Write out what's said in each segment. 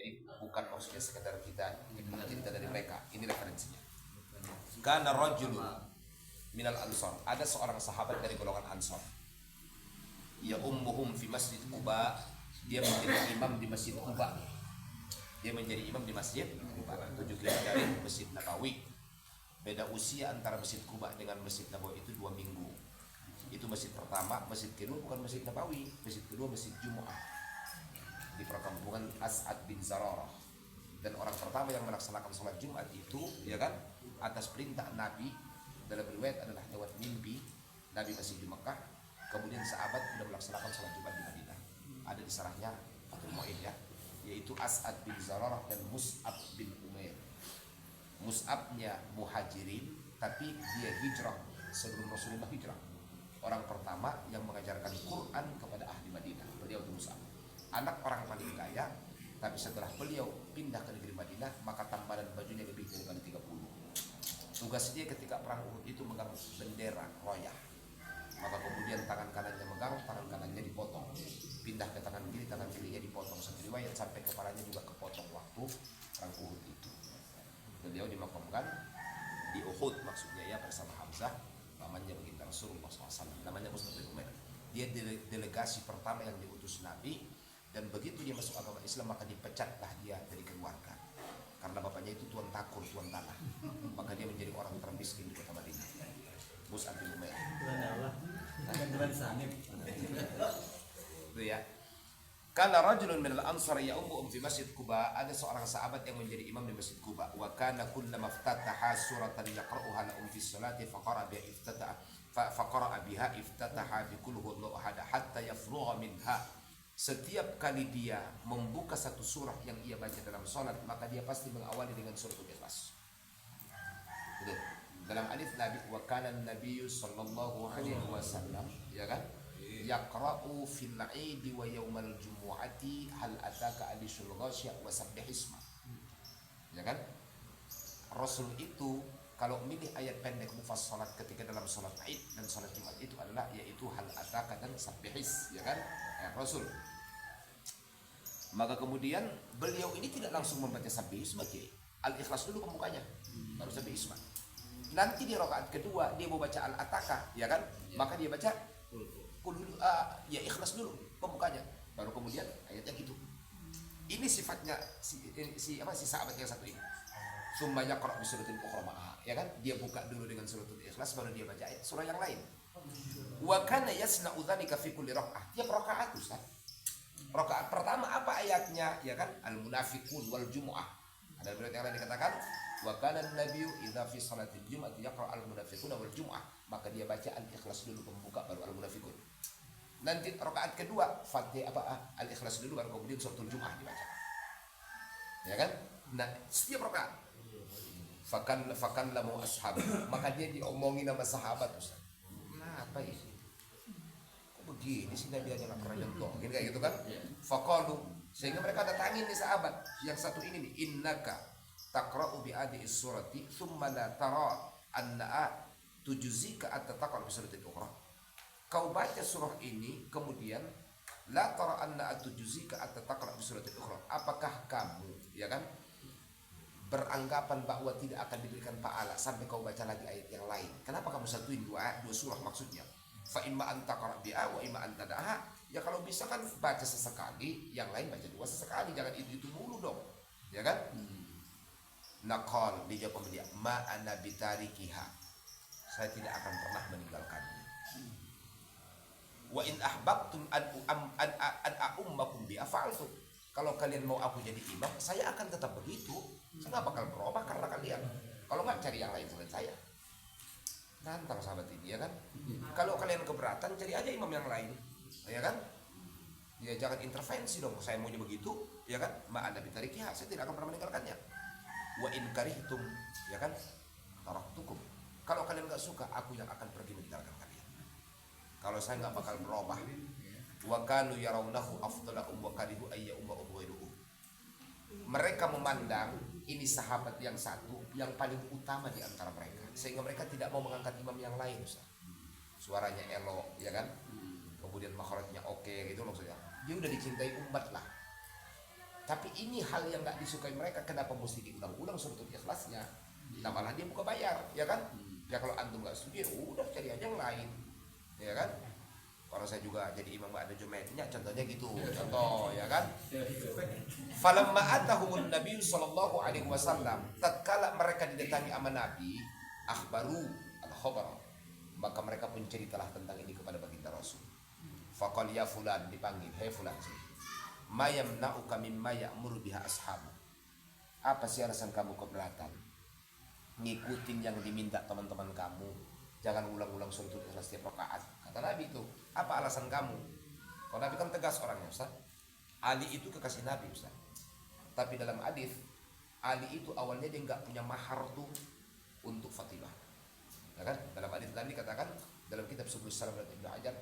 Jadi bukan maksudnya sekedar kita cinta dari mereka. Ini referensinya. Kana rajulun minal ansar, ada seorang sahabat dari golongan ansar, ya ummuhum fi masjid Quba, dia menjadi imam di masjid Quba. Dia menjadi imam di masjid Quba, 7 km dari Masjid Nabawi. Beda usia antara masjid Quba dengan masjid Nabawi itu 2 minggu. Itu masjid pertama, masjid kedua bukan masjid Nabawi, masjid kedua masjid Jumu'ah di perkampungan As'ad bin Zararah. Dan orang pertama yang melaksanakan sholat Jumat itu, ya kan, atas perintah Nabi, dalam riwayat adalah lewat mimpi, Nabi masih di Mekah, kemudian sahabat sudah melaksanakan sholat Jumat di Madinah. Ada di sarahnya Fathul Mu'in, ya, yaitu As'ad bin Zararah dan Mus'ab bin Umair. Mus'abnya muhajirin, tapi dia hijrah sebelum Rasulullah hijrah. Orang pertama yang mengajarkan Quran kepada ahli Madinah, beliau itu Mus'ab. Anak orang paling kaya, tapi setelah beliau pindah ke negeri Madinah, maka tambalan bajunya lebih dari 30. Tugas dia ketika perang Uhud itu megang bendera royah. Maka kemudian tangan kanannya megang, tangan kanannya dipotong. Pindah ke tangan kirinya dipotong. Satu riwayat sampai kepalanya juga kepotong waktu perang Uhud itu. Beliau dimakamkan di Uhud maksudnya, ya, bersama Hamzah, pamannya baginda Rasulullah SAW. Namanya Mus'ab bin Umair. Dia delegasi pertama yang diutus Nabi, dan begitu dia masuk agama Islam maka dipecatlah dia dari keluarga. Karena bapaknya itu tuan takur, tuan tanah. Maka dia menjadi orang termiskin di kota Madinah. Mus'ab bin Umair. Itu ya. Kana rajulun minal ansar ya'ummu fi masjid Quba, ada seorang sahabat yang menjadi imam di masjid Quba. Wa kana kullama iftataha suratan yaqra'uha lahum fi sholati faqara'a biha iftataha bi qul huwallahu ahad hatta yafrugha minha. Setiap kali dia membuka satu surah yang ia baca dalam sholat, maka dia pasti mengawali dengan surah Al-Ikhlas. Betul. Dalam hadis Nabi, wa kana an-nabiyyu sallallahu alaihi wasallam, ya kan, yaqra'u fil 'idi wa yaumal jumu'ati hal ataka hadisul ghasyiyah wa sabbih isma. Ya kan? Rasul itu kalau milih ayat pendek mufassalat ketika dalam sholat Id dan sholat Jumat itu adalah yaitu hal ataka dan sabbihis, ya kan? Rasul. Maka kemudian beliau ini tidak langsung membaca sabbihis, baca Al-Ikhlas dulu pembukanya, baru sabbihis. Nanti di rakaat kedua dia mau baca Al-Ataka, ya kan? Maka dia baca ya Ikhlas dulu pembukanya, baru kemudian ayatnya gitu. Ini sifatnya si sahabat yang satu ini. Summanya qara' bi suratil ukhra ma'a, ya kan? Dia buka dulu dengan suratul Ikhlas, baru dia baca ayat surah yang lain. Wa kana yasna'u dzalika fi kulli raka'ah. Tiap rakaat, Ustaz. Rakaat pertama apa ayatnya? Ya kan? Al-Munafiqun wal Jumu'ah. Ada riwayat yang lain dikatakan wa kana an-nabiyyu idza fi salatil jumu'ah yaqra' al-munafiqun wal Jumu'ah. Maka dia baca Al-Ikhlas dulu pembuka, baru Al-Munafiqun. Nanti rakaat kedua Fatihah Al-Ikhlas dulu, baru kemudian suratul Jumu'ah dibaca. Ya kan? Nah, setiap rakaat fakan lamu ashab, maka dia diomongin sama sahabat, Ustaz. Nah, apa ini? Kok begini sih Nabi aja nggak pernah nyentuh, gini kayak gitu kan? Faqalu, sehingga mereka datangin nih sahabat yang satu ini nih, innaka taqra'u bi adhi'is surati thumma la tara anna tujzika at-taqra' bi suratil ukhra. Kau baca surah ini kemudian la tara anna tujzika at-taqra' bi suratil ukhra. Apakah kamu, ya kan, beranggapan bahwa tidak akan diberikan pahala sampai kau baca lagi ayat yang lain? Kenapa kamu satuin dua surah maksudnya? Fa imma anta qara' bi'a wa imma anta daha. Ya kalau bisa kan baca sesekali, yang lain baca dua sesekali, jangan itu mulu dong, ya kan? Naqal, dijawab dia, ma ana bitarikiha, saya tidak akan pernah meninggalkannya. Wa in ahbabtum an a'ummakum bi'a fa'altu. Kalau kalian mau aku jadi imam, saya akan tetap begitu. Saya nggak bakal berubah karena kalian. Kalau nggak, cari yang lain selain saya. Nantang sahabat ini, ya kan? Kalau kalian keberatan, cari aja imam yang lain, ya kan? Ya jangan intervensi dong. Saya maunya begitu, ya kan? Ma'ana bitarikiha, saya tidak akan pernah meninggalkannya. Wa in karihtum, ya kan? Taraktukum. Kalau kalian nggak suka, aku yang akan pergi meninggalkan kalian. Kalau saya nggak bakal berubah. Wa kanu yarawnahu afdalahum wa karihu ayya umma ghairuhu. Mereka memandang ini sahabat yang satu yang paling utama di antara mereka, sehingga mereka tidak mau mengangkat imam yang lain, Ustaz. Suaranya elok, ya kan? Kemudian makhrajnya oke, gitu maksudnya. Dia udah dicintai umat lah. Tapi ini hal yang nggak disukai mereka. Kenapa mesti diulang-ulang suratul Ikhlasnya? Nah malah dia buka bayar, ya kan? Ya kalau antum nggak setuju, ya udah cari aja yang lain, ya kan? Kalau saya juga jadi imam ada Jumatnya, contohnya gitu, contoh, ya kan? Falamma atahumun Nabi sallallahu alaihi wasallam, tatkala mereka didatangi sama Nabi, akhbaru al-khabar, maka mereka pun ceritalah tentang ini kepada baginda Rasul. Faqal ya fulan, dipanggil, hei fulan, ma yamna'uka mimma ya'muru biha ashabu. Apa sih alasan kamu keberatan ngikutin yang diminta teman-teman kamu? Jangan ulang-ulang suratul Ikhlas setiap rakaat. Kata Nabi itu, apa alasan kamu? Kalau Nabi kan tegas orangnya, Ustaz. Ali itu kekasih Nabi, Ustaz. Tapi dalam hadis, Ali itu awalnya dia nggak punya mahar tuh untuk Fatimah. Ya kan? Dalam hadis tadi dikatakan dalam kitab Subul Salam dari Ibnu Hajar,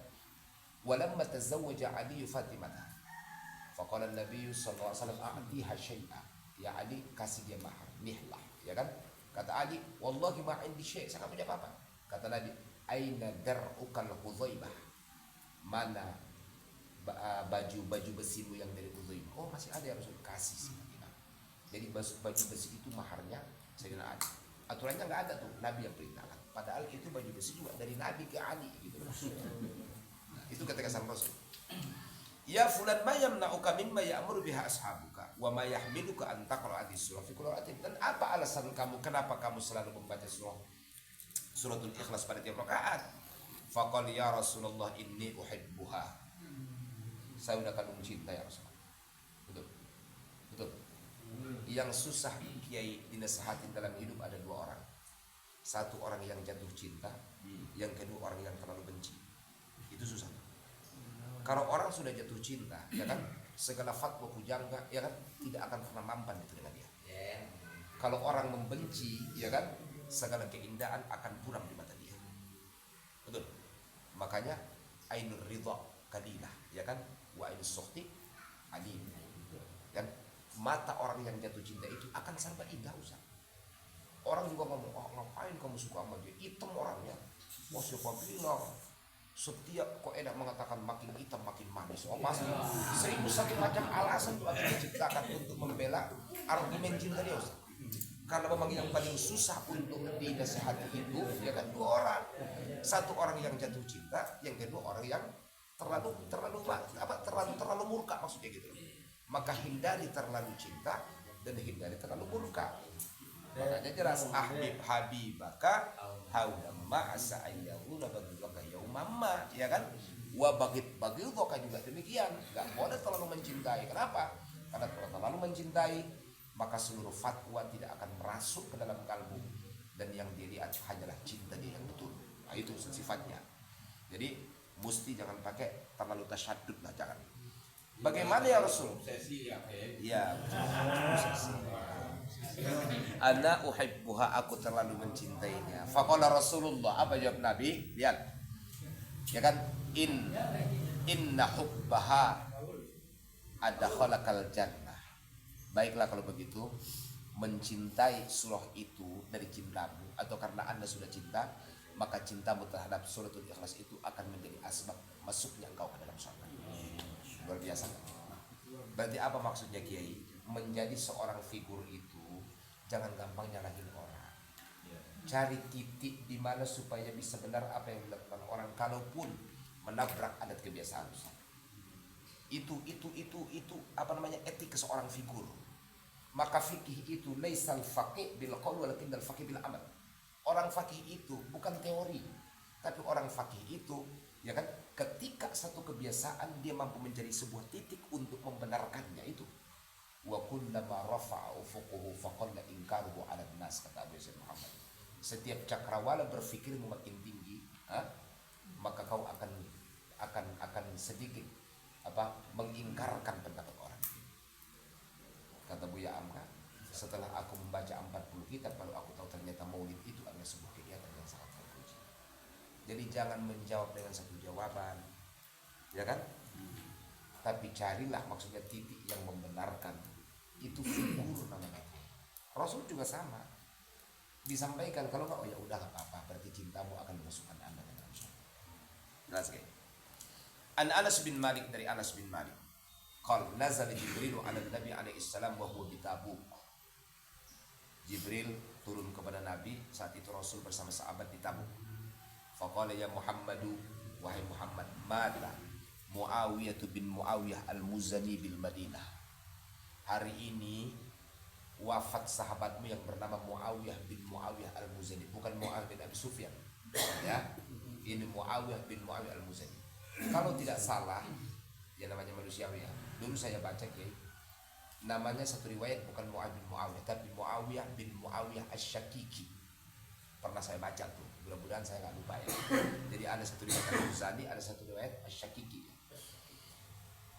walamma tazawwaja Ali Fatimah. Faqala Nabi sallallahu alaihi wasallam a'tiha syai'a. Ya Ali, kasih dia mahar, nihlah, ya kan? Kata Ali, wallahi ma indi syai', saya enggak punya apa-apa. Kata Nabi, aina dar'ukal Hudzaibah? Mana baju besimu yang dari Hudzaibah? Oh, masih ada ya Rasul, kasih sih. Jadi baju besi itu maharnya Sayyidina Ali. Aturannya nggak ada tuh, Nabi yang perintahkan. Padahal itu baju besi juga dari Nabi ke Ali gitu. Nah, itu ketegasan Rasul. Ya fulan ma yamna'uka mimma ya'muru biha ashabuka wa ma yahmiluka an taqra'a surah fi kulli rakaat. Dan apa alasan kamu kenapa kamu selalu membaca suratul Ikhlas pada tiap rakaat? Faqal ya Rasulullah inni uhibbuha. Saya udah kandung cinta ya Rasulullah. Betul. Betul. Yang susah kiai dinasihatin dalam hidup ada dua orang. Satu orang yang jatuh cinta, yang kedua orang yang terlalu benci. Itu susah. Kalau orang sudah jatuh cinta, ya kan, segala fatwa pujangga, ya kan, tidak akan pernah mampan itu dengan dia. Kalau orang membenci, ya kan, segala keindahan akan kurang di mata dia. Betul. Makanya ainur ridha kalilah, ya kan, wa ainus sukhti alim. Kan mata orang yang jatuh cinta itu akan serba indah, Ustaz. Orang juga ngomong, oh, ngapain kamu suka sama dia? Hitam orangnya. Oh, siapa bilang? Setiap kok enak mengatakan makin hitam makin manis. Oh pasti 1001 macam alasan itu akan diciptakan untuk membela argumen cinta dia, Ustaz. Karena memang yang paling susah untuk dinasihati itu ya kan dua orang. Satu orang yang jatuh cinta, yang kedua orang yang terlalu murka, maksudnya gitu. Maka hindari terlalu cinta dan hindari terlalu murka. Makanya jelas ahbib habibaka haula ma'asa ayyuna bagaka yaumamma, ya kan? Wa bagidaka juga demikian. Enggak boleh terlalu mencintai. Kenapa? Karena kalau terlalu mencintai, maka seluruh fatwa tidak akan merasuk ke dalam kalbu, dan yang dilihat hanyalah cinta dia yang betul. Nah, itu sifatnya. Jadi mesti jangan pakai terlalu tasyaddud lah, jangan. Bagaimana ya Rasul? Ya, obsesi. Ana uhibbuha, aku terlalu mencintainya. Faqala Rasulullah, apa jawab Nabi? Lihat. Ya kan? Inna hubbaha adkhalakal jannah. Baiklah kalau begitu, mencintai surah itu dari cintamu atau karena Anda sudah cinta, maka cintamu terhadap suratul Ikhlas itu akan menjadi asbab masuknya engkau ke dalam surga. Luar biasa. Berarti apa maksudnya Kiai? Menjadi seorang figur itu jangan gampang nyalahin orang. Cari titik di mana supaya bisa benar apa yang dilakukan orang, kalaupun menabrak adat kebiasaan. Itu apa namanya, etika seorang figur. Maka fikih itu laisal faqih bil qaul walakin al faqih bil amal. Orang faqih itu bukan teori, tapi orang faqih itu ya kan ketika satu kebiasaan dia mampu mencari sebuah titik untuk membenarkannya itu. Wa kullama rafa'a ufuquhu faqalla inkaruhu 'ala an-nas, kata Abu Sa'id Muhammad. Setiap cakrawala berfikirmu makin tinggi, maka kau akan sedikit mengingkarkan pendapat orang. Kata Buya Amka, setelah aku membaca 40 kitab baru aku tahu ternyata maulid itu adalah sebuah kegiatan yang sangat terpuji. Jadi jangan menjawab dengan satu jawaban, ya kan? Tapi carilah maksudnya titik yang membenarkan. Itu figur namanya. Rasul juga sama. Disampaikan, kalau enggak, oh ya udah, enggak apa-apa, berarti cintamu akan memasukkan Anda ke dalam surga. Jelas kan? An Anas bin Malik, dari Anas bin Malik. Qal nazal Jibril ala Nabi alaihi salam wa huwa bitabuk. Jibril turun kepada Nabi saat itu Rasul bersama sahabat di Tabuk. Faqala ya Muhammadu, wahai Muhammad, mata Muawiyah bin Muawiyah al-Muzani bil Madinah. Hari ini wafat sahabatmu yang bernama Muawiyah bin Muawiyah al-Muzani, bukan Muawiyah bin Abi Sufyan. Ya, ini Muawiyah bin Muawiyah al-Muzani. Kalau tidak salah, ya namanya manusiawi ya. Dulu saya baca ya, namanya satu riwayat bukan Muawiyah bin Muawiyah, tapi Muawiyah bin Muawiyah Asy-Syakiki. Pernah saya baca tuh, mudah-mudahan saya nggak lupa ya. Jadi ada satu riwayat Al-Muzani, ada satu riwayat Asy-Syakiki.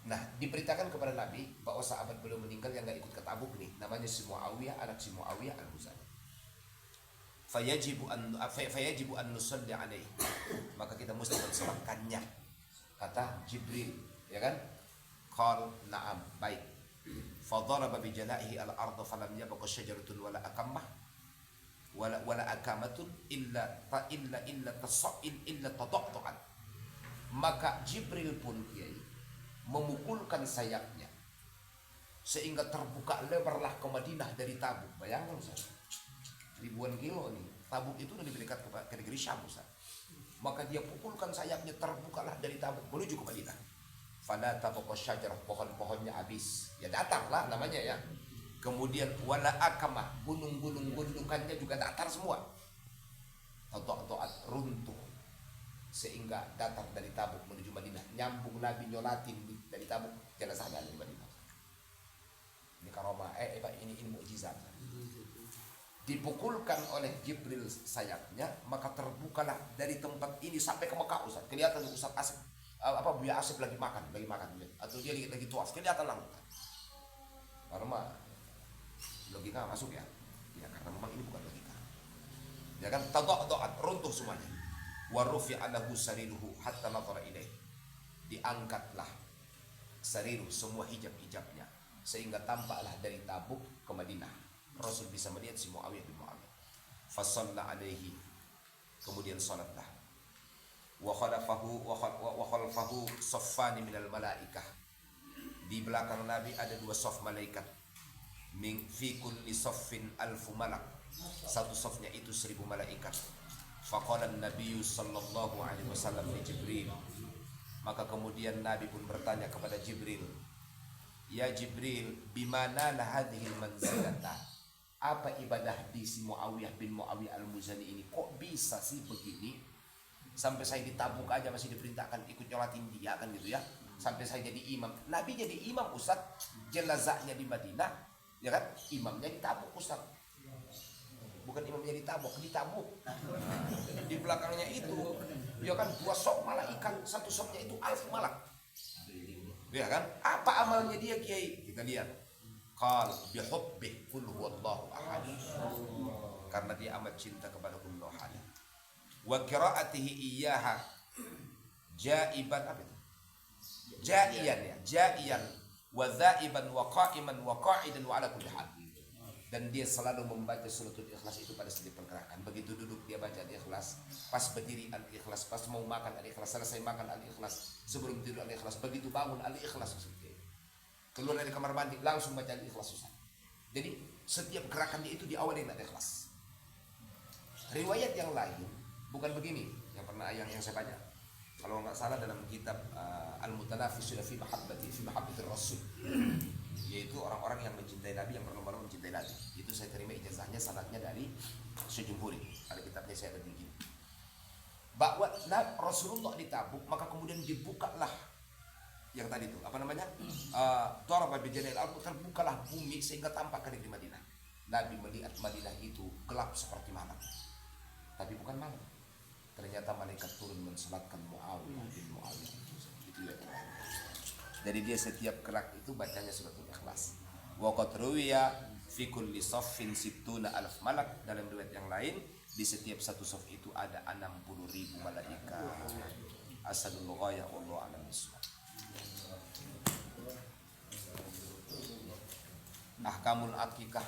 Nah, diberitakan kepada Nabi bahwa sahabat beliau meninggal yang nggak ikut ke Tabuk nih, namanya si Muawiyah, anak si Muawiyah Al-Muzani. Fayajibu an nusalli alaihi. Maka kita mesti mensolatkannya. Kata Jibril, ya kan? Qal na'am, baik. Fadaraba bi jana'ihi al-ardh falam yabqa syajaratun wala akamah wala akamatun illa tadaqtu'an. Maka Jibril pun memukulkan sayapnya sehingga terbuka lebarlah ke Madinah dari Tabuk. Bayangkan Ustaz, ribuan kilo nih. Tabuk itu lebih dekat ke negeri Syam Ustaz. Maka dia pukulkan sayapnya, terbukalah dari Tabuk menuju ke Madinah. Fala tabqa syajarah, pohon-pohonnya habis. Ya datarlah namanya ya. Kemudian wala akamah, gunung-gunung gundukannya juga datar semua. Tadaqtu'at, runtuh sehingga datar dari Tabuk menuju Madinah. Nyambung Nabi nyolatin dari Tabuk jenazahnya dari Madinah. Ini karomah, ini mukjizat. Dipukulkan oleh Jibril sayapnya, maka terbukalah dari tempat ini sampai ke Mekah Ustaz. Kelihatan Ustaz Asif, Buya Asif lagi makan atau dia lagi tuas, kelihatan langsung. Karena logika masuk ya. Ya karena memang ini bukan logika. Ya kan, tadaqtu'at, runtuh semuanya. Wa rufi'a lahu sariruhu hatta nadhara ilaih. Diangkatlah sariru, semua hijab-hijabnya, sehingga tampaklah dari Tabuk ke Madinah. Rasul bisa melihat si Muawiyah bin Muawiyah. Fasalla alaihi, kemudian salatlah. Wa khalfahu saffani minal malaikah. Di belakang Nabi ada 2 saf malaikat. Min fi kulli saffin alfu malak. Satu safnya itu 1000 malaikat. Faqala an-nabiy sallallahu alaihi wasallam li Jibril. Maka kemudian Nabi pun bertanya kepada Jibril, ya Jibril, bimana la hadhil manzilata? Apa ibadah di si Muawiyah bin Muawiyah al-Muzani ini? Kok bisa sih begini? Sampai saya di Tabuk aja masih diperintahkan ikut nyolatin dia kan gitu ya. Sampai saya jadi imam. Nabi jadi imam Ustaz, jenazahnya di Madinah, ya kan? Imamnya di Tabuk Ustaz. Bukan imamnya di Tabuk, di Tabuk. Di belakangnya itu, ya kan, 2 saf malaikat, satu safnya itu 1000 malak. Ya kan? Apa amalnya dia Kiai? Kita lihat. Qal bihubbih qul huwallahu ahad. Karena dia amat cinta kepada qul huwallahu ahad. Wa qiraatihi iyyaha jaiban apa itu? Jaiyan ya, jaiyan wa dzaiban wa qa'iman wa qa'idan wa ala kulli hal. Dan dia selalu membaca suratul Ikhlas itu pada setiap pergerakan. Begitu duduk dia baca Al-Ikhlas, pas berdiri Al-Ikhlas, pas mau makan Al-Ikhlas, selesai makan Al-Ikhlas, sebelum tidur Al-Ikhlas, begitu bangun Al-Ikhlas. Keluar dari kamar mandi langsung baca Al-Ikhlas Ustaz. Jadi setiap gerakan dia itu diawali dengan Al-Ikhlas. Riwayat yang lain bukan begini, yang saya baca. Kalau nggak salah dalam kitab Al-Mutanafis fi mahabbatir Rasul, yaitu orang-orang yang mencintai Nabi, yang berlomba-lomba mencintai Nabi. Itu saya terima ijazahnya, sanadnya dari Syujumhuri. Ada kitabnya saya ada begini. Bahwa Rasulullah di Tabuk, maka kemudian dibukalah yang tadi itu apa namanya, daraba bi janil al, terbukalah bumi sehingga tampak ke negeri Madinah. Nabi melihat Madinah itu gelap seperti malam, tapi bukan malam. Ternyata malaikat turun mensalatkan Muawiyah bin Muawiyah. Itu ya. Jadi dia setiap gerak itu bacanya suratul Ikhlas. Wa qad ruwiya fi kulli saffin sittuna alf malak. Dalam riwayat yang lain, di setiap satu saf itu ada 60.000 malaikat. Asadul ghayah wallahu a'lam bishawab. Ahkamul Aqiqah.